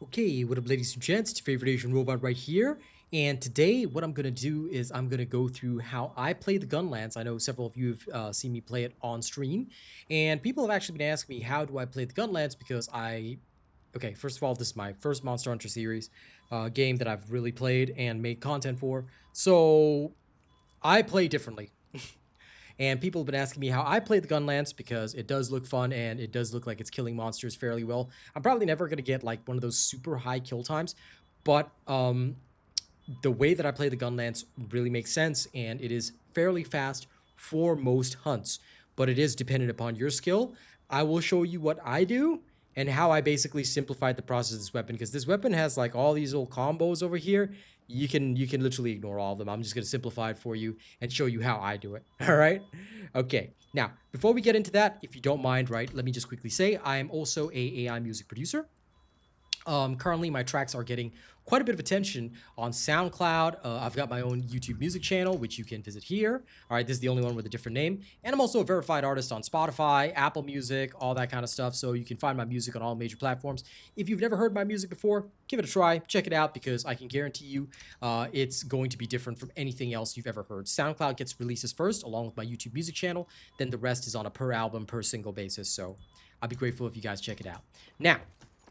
Okay, what up, ladies and gents? It's your favorite Asian robot right here. And today, what I'm going to do is I'm going to go through how I play the Gunlance. I know several of you have seen me play it on stream. And people have actually been asking me, how do I play the Gunlance? Because okay, first of all, this is my first Monster Hunter series game that I've really played and made content for. So I play differently. And people have been asking me how I play the Gunlance because it does look fun and it does look like it's killing monsters fairly well. I'm probably never going to get like one of those super high kill times, but the way that I play the Gunlance really makes sense, and it is fairly fast for most hunts, but it is dependent upon your skill. I will show you what I do and how I basically simplified the process of this weapon, because this weapon has like all these little combos over here. You can literally ignore all of them. I'm just going to simplify it for you and show you how I do it. All right? Okay. Now, before we get into that, if you don't mind, right, let me just quickly say I am also a AI music producer. Currently, my tracks are getting quite a bit of attention on SoundCloud. I've got my own YouTube music channel, which you can visit here. All right, this is the only one with a different name. And I'm also a verified artist on Spotify, Apple Music, all that kind of stuff. So you can find my music on all major platforms. If you've never heard my music before, give it a try. Check it out, because I can guarantee you it's going to be different from anything else you've ever heard. SoundCloud gets releases first, along with my YouTube music channel. Then the rest is on a per album, per single basis. So I'd be grateful if you guys check it out. Now,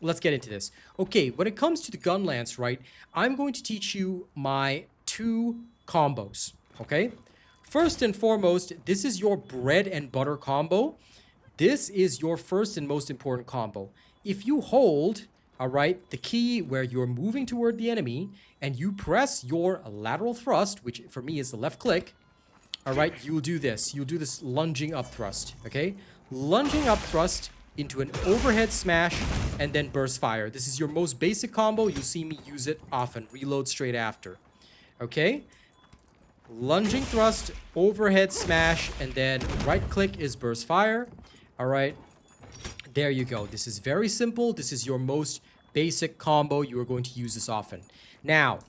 let's get into this. Okay, when it comes to the Gunlance, right, I'm going to teach you my two combos, okay? First and foremost, this is your bread and butter combo. This is your first and most important combo. If you hold, all right, the key where you're moving toward the enemy and you press your lateral thrust, which for me is the left click, all right, you'll do this. You'll do this lunging up thrust, okay? Lunging up thrust into an overhead smash and then burst fire. This is your most basic combo. You'll see me use it often. Reload straight after. Okay? Lunging thrust, overhead smash, and then right click is burst fire. All right. There you go. This is very simple. This is your most basic combo. You are going to use this often. Now,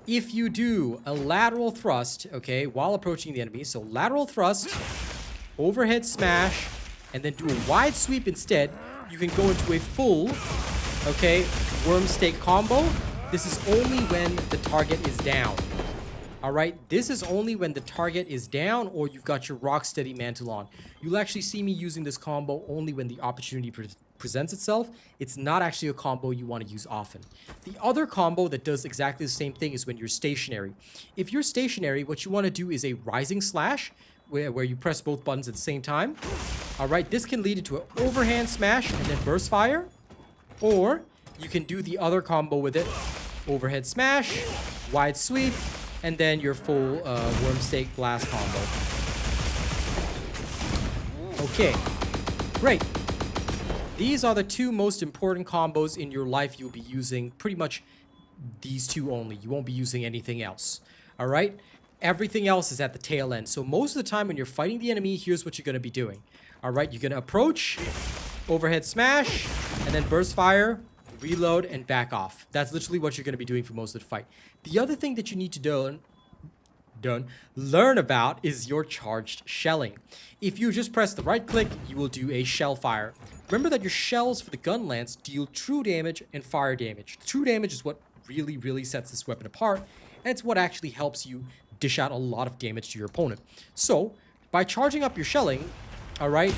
if you do a lateral thrust, okay, while approaching the enemy, so lateral thrust, overhead smash, and then do a wide sweep instead, you can go into a full, okay, worm stake combo. This is only when the target is down. All right, this is only when the target is down or you've got your rock steady mantle on. You'll actually see me using this combo only when the opportunity presents itself. It's not actually a combo you want to use often. The other combo that does exactly the same thing is when you're stationary. If you're stationary, what you want to do is a rising slash, where you press both buttons at the same time. All right, this can lead into an overhand smash and then burst fire. Or you can do the other combo with it. Overhead smash, wide sweep, and then your full worm stake blast combo. Okay, great. These are the two most important combos in your life. You'll be using pretty much these two only. You won't be using anything else. All right? Everything else is at the tail end. So most of the time when you're fighting the enemy, here's what you're going to be doing. All right, you're going to approach, overhead smash, and then burst fire, reload, and back off. That's literally what you're going to be doing for most of the fight. The other thing that you need to learn about is your charged shelling. If you just press the right click, you will do a shell fire. Remember that your shells for the Gunlance deal true damage and fire damage. True damage is what really sets this weapon apart, and it's what actually helps you dish out a lot of damage to your opponent. So, by charging up your shelling, all right,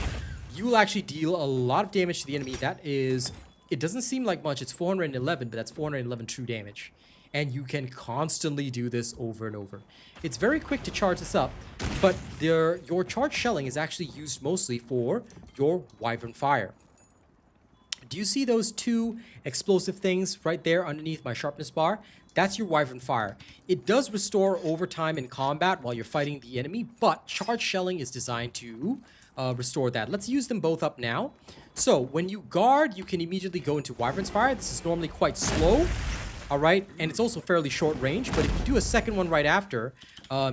you will actually deal a lot of damage to the enemy. That is, it doesn't seem like much. It's 411, but that's 411 true damage. And you can constantly do this over and over. It's very quick to charge this up, but your charged shelling is actually used mostly for your Wyvern Fire. Do you see those two explosive things right there underneath my sharpness bar? That's your Wyvern Fire. It does restore overtime in combat while you're fighting the enemy, but charged shelling is designed to restore that. Let's use them both up now. So when you guard, you can immediately go into Wyvern's Fire. This is normally quite slow, all right? And it's also fairly short range, but if you do a second one right after,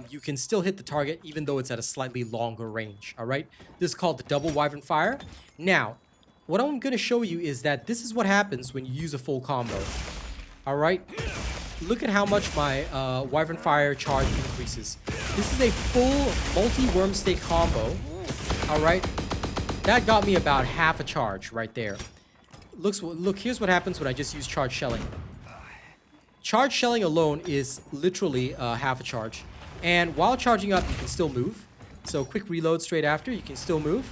you can still hit the target even though it's at a slightly longer range, all right? This is called the double Wyvern Fire. Now, what I'm going to show you is that this is what happens when you use a full combo, all right? Look at how much my Wyvern Fire charge increases. This is a full multi-worm stake combo. All right. That got me about half a charge right there. look, here's what happens when I just use charge shelling. Charge shelling alone is literally half a charge. And while charging up, you can still move. So quick reload straight after, you can still move.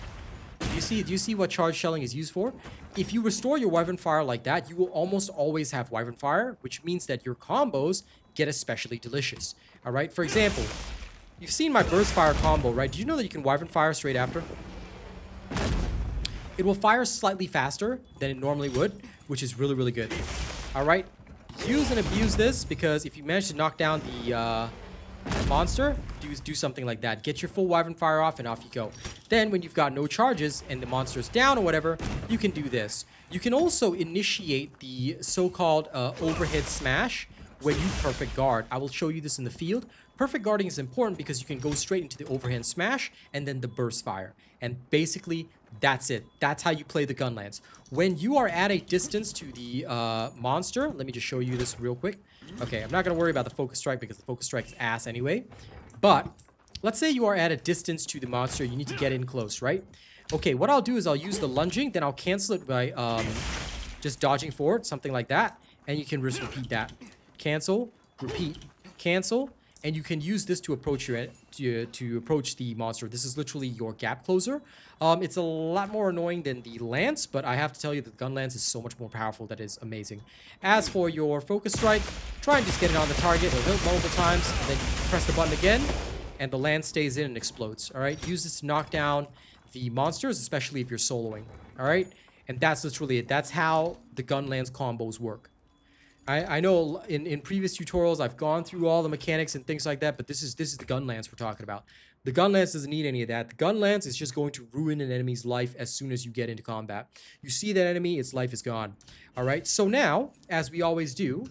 Do you see what charge shelling is used for? If you restore your Wyvern Fire like that, you will almost always have Wyvern Fire, which means that your combos get especially delicious. All right, for example, you've seen my Burst Fire combo, right? Do you know that you can Wyvern Fire straight after? It will fire slightly faster than it normally would, which is really, really good. All right, use and abuse this, because if you manage to knock down the monster, do something like that. Get your full Wyvern Fire off and off you go. Then when you've got no charges and the monster's down or whatever, you can do this. You can also initiate the so-called overhead smash when you perfect guard. I will show you this in the field. Perfect guarding is important because you can go straight into the overhand smash and then the burst fire. And basically, that's it. That's how you play the Gunlance. When you are at a distance to the monster, let me just show you this real quick. Okay, I'm not going to worry about the focus strike because the focus strike is ass anyway. But let's say you are at a distance to the monster. You need to get in close, right? Okay, what I'll do is I'll use the lunging. Then I'll cancel it by just dodging forward, something like that. And you can just repeat that. Cancel, repeat, cancel. And you can use this to approach to approach the monster. This is literally your gap closer. It's a lot more annoying than the lance, but I have to tell you that the Gunlance is so much more powerful. That is amazing. As for your focus strike, try and just get it on the target. It'll hit multiple times, and then you press the button again, and the lance stays in and explodes. All right, use this to knock down the monsters, especially if you're soloing. All right, and that's literally it. That's how the Gunlance combos work. I know in previous tutorials I've gone through all the mechanics and things like that, but this is the Gunlance we're talking about. The Gunlance doesn't need any of that. The Gunlance is just going to ruin an enemy's life as soon as you get into combat. You see that enemy, its life is gone. All right, so now, as we always do,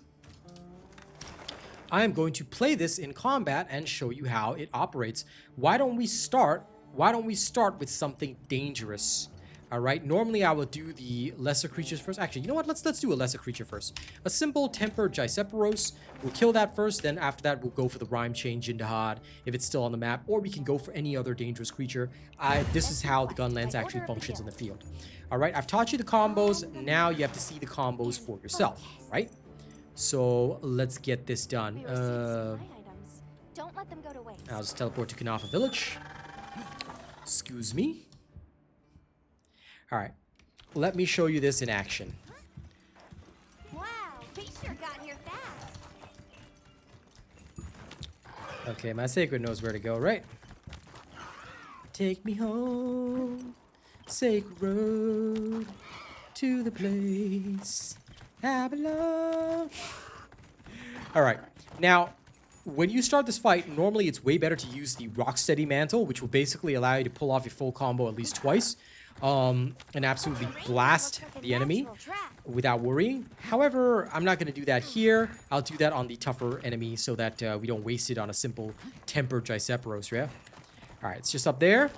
I am going to play this in combat and show you how it operates. Why don't we start with something dangerous? All right, normally I would do the lesser creatures first. Actually, you know what? Let's do a lesser creature first. A simple tempered Gypceros. We'll kill that first. Then after that, we'll go for the Rimechain Dahaad if it's still on the map, or we can go for any other dangerous creature. This is how the Gunlance actually functions in the field. All right, I've taught you the combos. Now you have to see the combos for yourself, right? So let's get this done. Don't let them go to waste. I'll just teleport to Kanafa Village. Excuse me. All right, let me show you this in action. Wow, we sure got here fast. Okay, my sacred knows where to go, right? Take me home, sacred road, to the place I belong. All right, now, when you start this fight, normally it's way better to use the Rocksteady Mantle, which will basically allow you to pull off your full combo at least twice. And absolutely blast the enemy without worrying. However, I'm not going to do that here. I'll do that on the tougher enemy so that we don't waste it on a simple tempered Gypceros, yeah? Alright, it's just up there.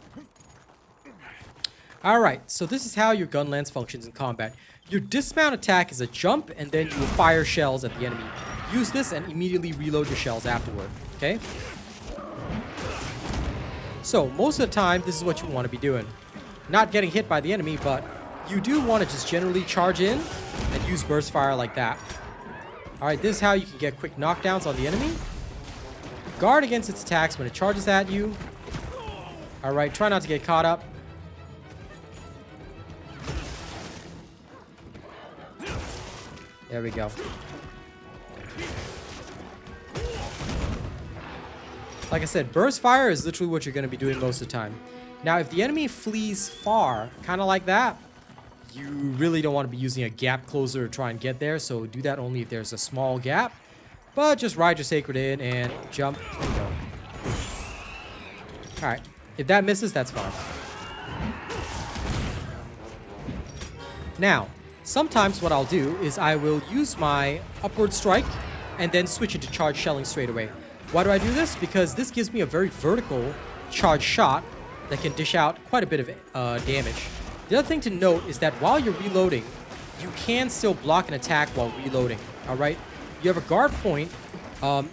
Alright, so this is how your Gunlance functions in combat. Your dismount attack is a jump, and then you will fire shells at the enemy. Use this and immediately reload your shells afterward, okay? So, most of the time, this is what you want to be doing. Not getting hit by the enemy, but you do want to just generally charge in and use burst fire like that. Alright, this is how you can get quick knockdowns on the enemy. Guard against its attacks when it charges at you. Alright, try not to get caught up. There we go. Like I said, burst fire is literally what you're going to be doing most of the time. Now, if the enemy flees far, kind of like that, you really don't want to be using a gap closer to try and get there. So do that only if there's a small gap. But just ride your sacred in and jump and go. Alright. If that misses, that's fine. Now, sometimes what I'll do is I will use my upward strike and then switch into charge shelling straight away. Why do I do this? Because this gives me a very vertical charge shot that can dish out quite a bit of damage. The other thing to note is that while you're reloading, you can still block an attack while reloading, alright? You have a guard point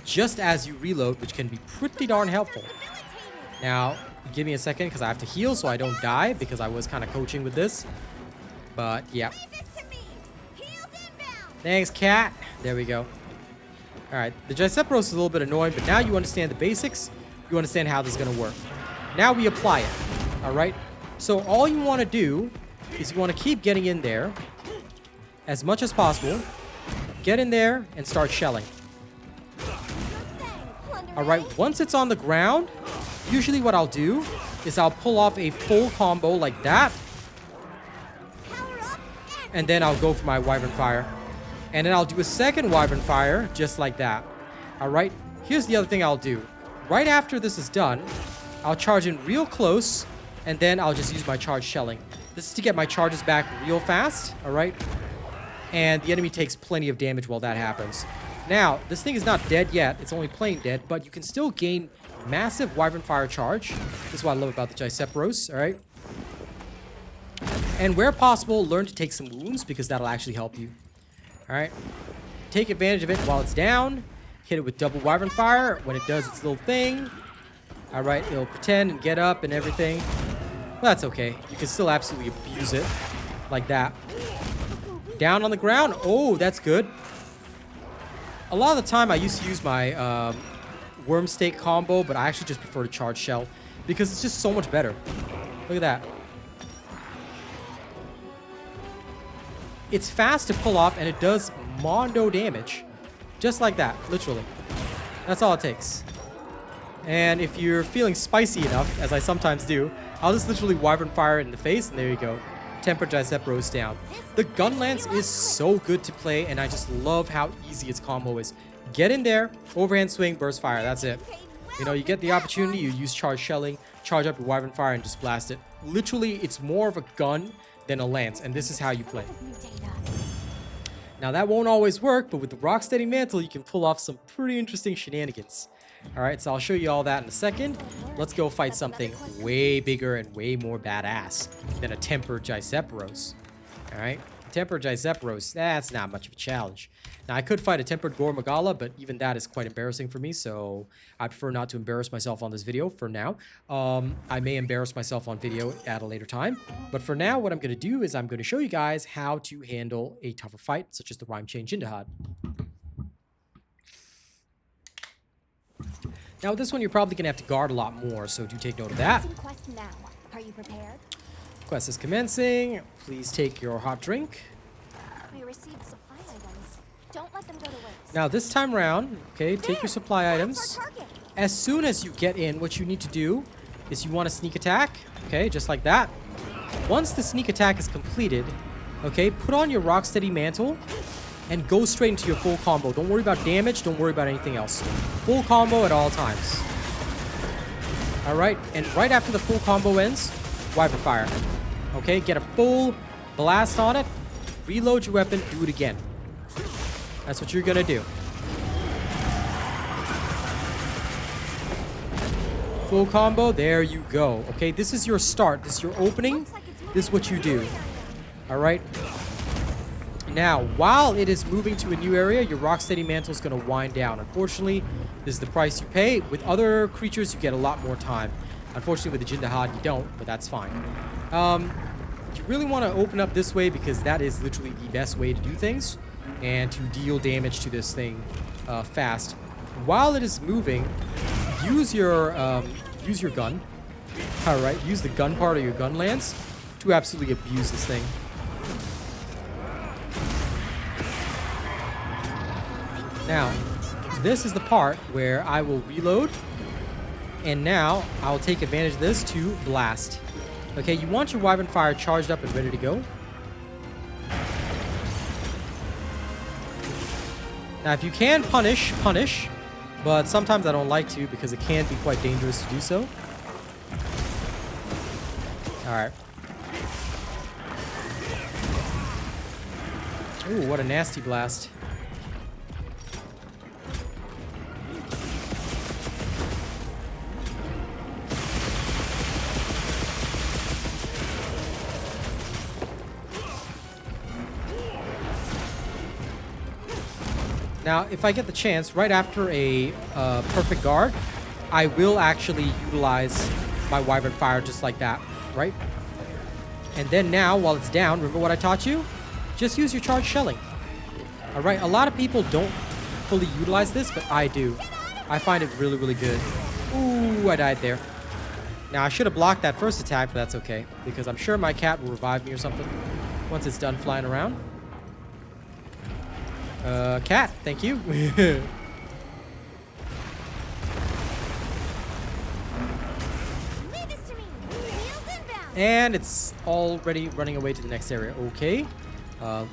just as you reload, which can be pretty darn helpful. Now, give me a second because I have to heal so I don't die, because I was kind of coaching with this. But, yeah. Thanks, cat. There we go. All right, the Gypceros is a little bit annoying, but now you understand the basics. You understand how this is going to work. Now we apply it. All right. So all you want to do is you want to keep getting in there as much as possible. Get in there and start shelling. All right, once it's on the ground, usually what I'll do is I'll pull off a full combo like that. And then I'll go for my Wyvern Fire. And then I'll do a second Wyvern Fire just like that. All right, here's the other thing I'll do. Right after this is done, I'll charge in real close, and then I'll just use my charge shelling. This is to get my charges back real fast, all right? And the enemy takes plenty of damage while that happens. Now, this thing is not dead yet. It's only plain dead, but you can still gain massive Wyvern Fire charge. This is what I love about the Gypceros, all right? And where possible, learn to take some wounds because that'll actually help you. All right? Take advantage of it while it's down. Hit it with double Wyvern Fire when it does its little thing. All right, it'll pretend and get up and everything. Well, that's okay. You can still absolutely abuse it like that. Down on the ground. Oh, that's good. A lot of the time I used to use my Worm Stake combo, but I actually just prefer to charge shell because it's just so much better. Look at that. It's fast to pull off and it does mondo damage. Just like that, literally. That's all it takes. And if you're feeling spicy enough, as I sometimes do, I'll just literally Wyvern Fire it in the face, and there you go. Tempered Gypceros down. The Gunlance is so good to play, and I just love how easy its combo is. Get in there, overhand swing, burst fire, that's it. You know, you get the opportunity, you use charge shelling, charge up your Wyvern Fire, and just blast it. Literally, it's more of a gun than a lance, and this is how you play. Now, that won't always work, but with the Rocksteady Mantle, you can pull off some pretty interesting shenanigans. All right, so I'll show you all that in a second. Let's go fight something way bigger and way more badass than a Tempered Gypceros. All right, Tempered Gypceros, that's not much of a challenge. Now, I could fight a Tempered Gore Magala, but even that is quite embarrassing for me, so I prefer not to embarrass myself on this video for now. I may embarrass myself on video at a later time, but for now, what I'm going to do is I'm going to show you guys how to handle a tougher fight, such as the Rimechain Dahaad. Now, with this one, you're probably going to have to guard a lot more, so do take note of that. Quest now. Are you prepared? Quest is commencing. Please take your hot drink. We received supply items. Don't let them go to waste. Now, this time around, okay, take your supply That's items. our target. As soon as you get in, what you need to do is you want to sneak attack, okay, just like that. Once the sneak attack is completed, okay, put on your Rocksteady Mantle and go straight into your full combo. Don't worry about damage. Don't worry about anything else. Full combo at all times. All right, and right after the full combo ends, Wyvern Fire. Okay, get a full blast on it. Reload your weapon. Do it again. That's what you're gonna do. Full combo. There you go. Okay, this is your start. This is your opening. This is what you do. All right. Now, while it is moving to a new area, your Rocksteady Mantle is going to wind down. Unfortunately, this is the price you pay. With other creatures, you get a lot more time. Unfortunately, with the Dahaad, you don't, but that's fine. You really want to open up this way because that is literally the best way to do things and to deal damage to this thing fast. While it is moving, use your gun. All right, use the gun part of your Gunlance to absolutely abuse this thing. Now, this is the part where I will reload, and now I'll take advantage of this to blast. Okay, you want your Wyvern Fire charged up and ready to go. Now, if you can punish, but sometimes I don't like to because it can be quite dangerous to do so. All right. Ooh, what a nasty blast. Now, if I get the chance, right after a perfect guard, I will actually utilize my Wyvern Fire just like that, right? And then now, while it's down, remember what I taught you? Just use your charge shelling. All right, a lot of people don't fully utilize this, but I do. I find it really, really good. Ooh, I died there. Now, I should have blocked that first attack, but that's okay, because I'm sure my cat will revive me or something once it's done flying around. Cat, thank you. Leave this to me. Wheels inbound. And it's already running away to the next area. Okay.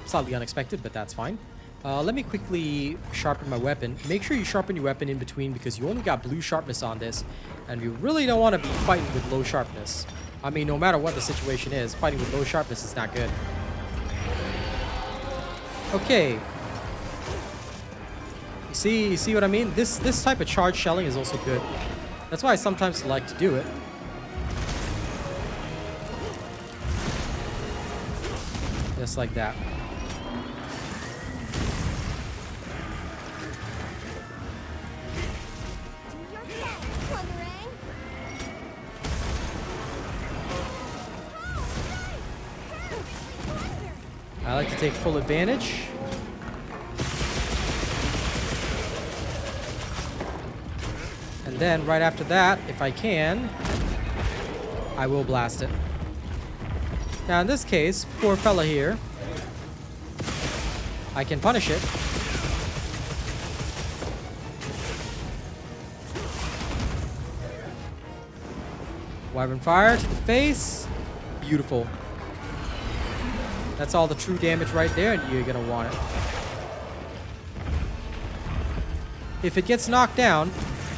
Slightly unexpected, but that's fine. Let me quickly sharpen my weapon. Make sure you sharpen your weapon in between because you only got blue sharpness on this. And you really don't want to be fighting with low sharpness. I mean, no matter what the situation is, fighting with low sharpness is not good. Okay. You see what I mean? This type of charge shelling is also good. That's why I sometimes like to do it. Just like that. I like to take full advantage. And then right after that, if I can, I will blast it. Now in this case, poor fella here, I can punish it. Wyvern Fire to the face. Beautiful. That's all the true damage right there, and you're gonna want it. If it gets knocked down,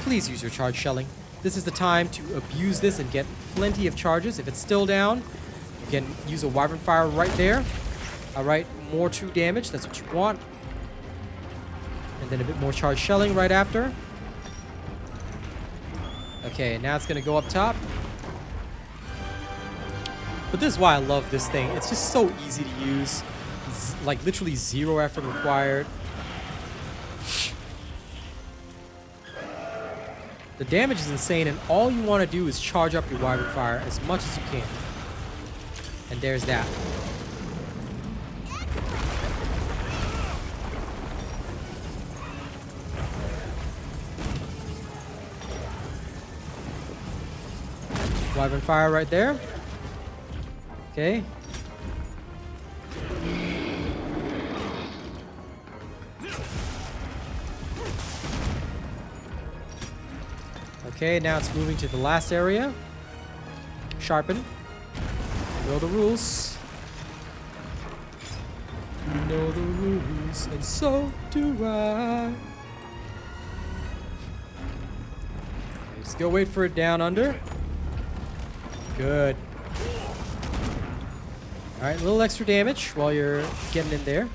please use your charge shelling. This is the time to abuse this and get plenty of charges. If it's still down, you can use a Wyvern Fire right there. Alright, more true damage, that's what you want. And then a bit more charge shelling right after. Okay, now it's gonna go up top. But this is why I love this thing. It's just so easy to use. It's like literally zero effort required. The damage is insane, and all you want to do is charge up your Wyvern Fire as much as you can. And there's that. Wyvern Fire right there. Okay. Okay, now it's moving to the last area. Sharpen. You know the rules. You know the rules, and so do I. Just go wait for it down under. Good. Alright, a little extra damage while you're getting in there.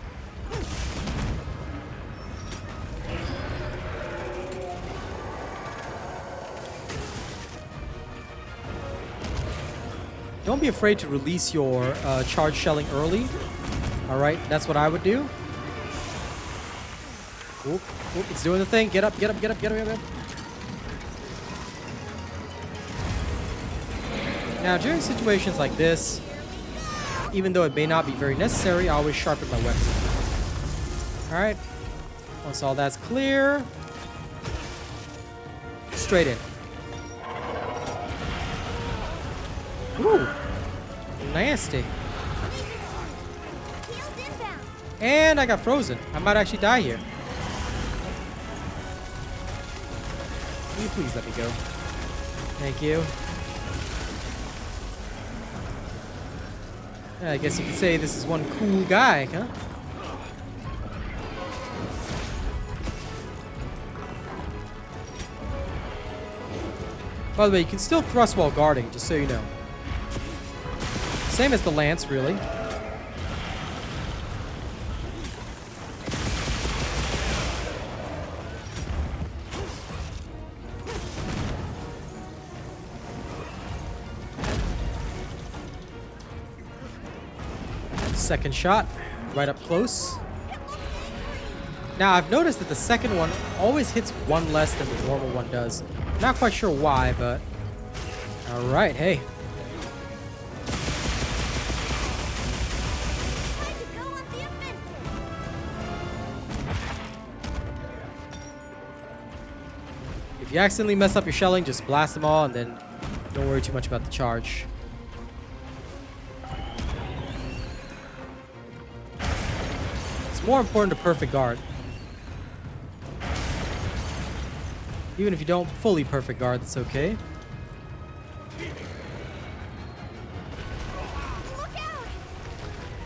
Don't be afraid to release your charge shelling early. Alright, that's what I would do. Oop, oop, it's doing the thing. Get up, get up, get up, get up, get up. Now, during situations like this, even though it may not be very necessary, I always sharpen my weapon. Alright. Once all that's clear, straight in. Ooh. Nasty. And I got frozen. I might actually die here. Will you please let me go? Thank you. I guess you could say this is one cool guy, huh? By the way, you can still thrust while guarding, just so you know. Same as the lance, really. Second shot, right up close. Now, I've noticed that the second one always hits one less than the normal one does. Not quite sure why, but... Alright, hey. you accidentally mess up your shelling, just blast them all and then don't worry too much about the charge. It's more important to perfect guard. Even if you don't fully perfect guard, that's okay.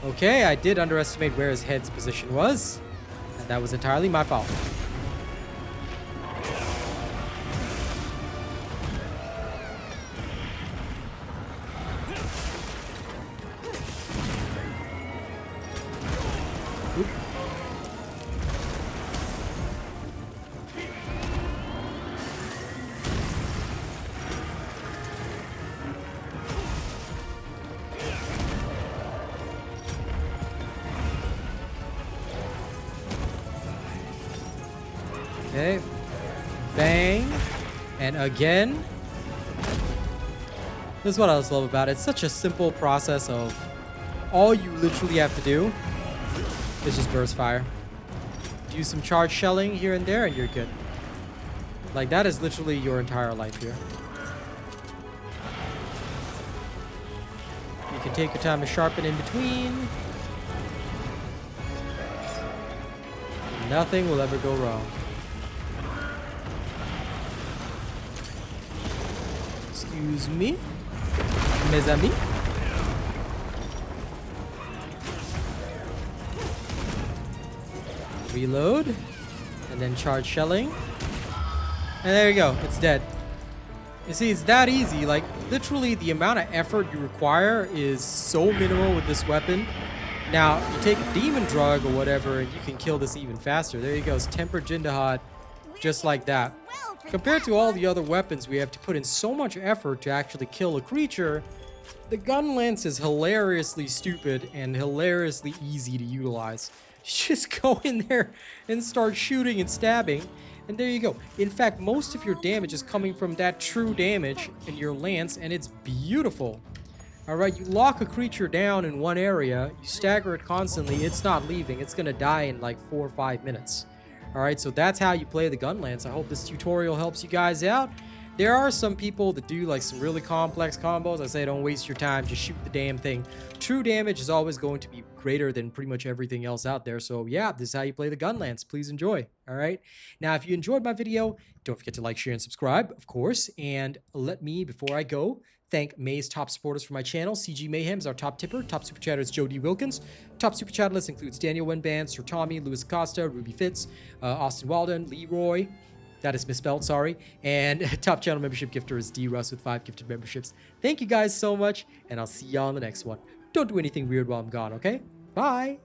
Okay, I did underestimate where his head's position was. And that was entirely my fault. Oop. Okay. Bang. And again. This is what I just love about it. It's such a simple process of all you literally have to do is just burst fire. Do some charge shelling here and there and you're good. Like that is literally your entire life here. You can take your time to sharpen in between. Nothing will ever go wrong. Excuse me, mes amis. Reload, and then charge shelling. And there you go, it's dead. You see, it's that easy. Like, literally, the amount of effort you require is so minimal with this weapon. Now, you take a demon drug or whatever, and you can kill this even faster. There you go, it's tempered Dahaad, just like that. Compared to all the other weapons, we have to put in so much effort to actually kill a creature. The Gunlance is hilariously stupid and hilariously easy to utilize. Just go in there and start shooting and stabbing, and there you go. In fact, most of your damage is coming from that true damage in your lance, and it's beautiful. Alright, you lock a creature down in one area, you stagger it constantly, it's not leaving. It's gonna die in like 4 or 5 minutes. Alright, so that's how you play the Gunlance. I hope this tutorial helps you guys out. There are some people that do like some really complex combos. I say don't waste your time, just shoot the damn thing. True damage is always going to be greater than pretty much everything else out there. So yeah, this is how you play the Gunlance. Please enjoy. Alright, now if you enjoyed my video, don't forget to like, share, and subscribe, of course. And let me, before I go, thank May's top supporters for my channel. CG Mayhem is our top tipper. Top super chatter is Joe D. Wilkins. Top super chat list includes Daniel Winband, Sir Tommy, Louis Acosta, Ruby Fitz, Austin Walden, Leroy. That is misspelled, sorry. And top channel membership gifter is D. Russ with 5 gifted memberships. Thank you guys so much, and I'll see y'all in the next one. Don't do anything weird while I'm gone, okay? Bye!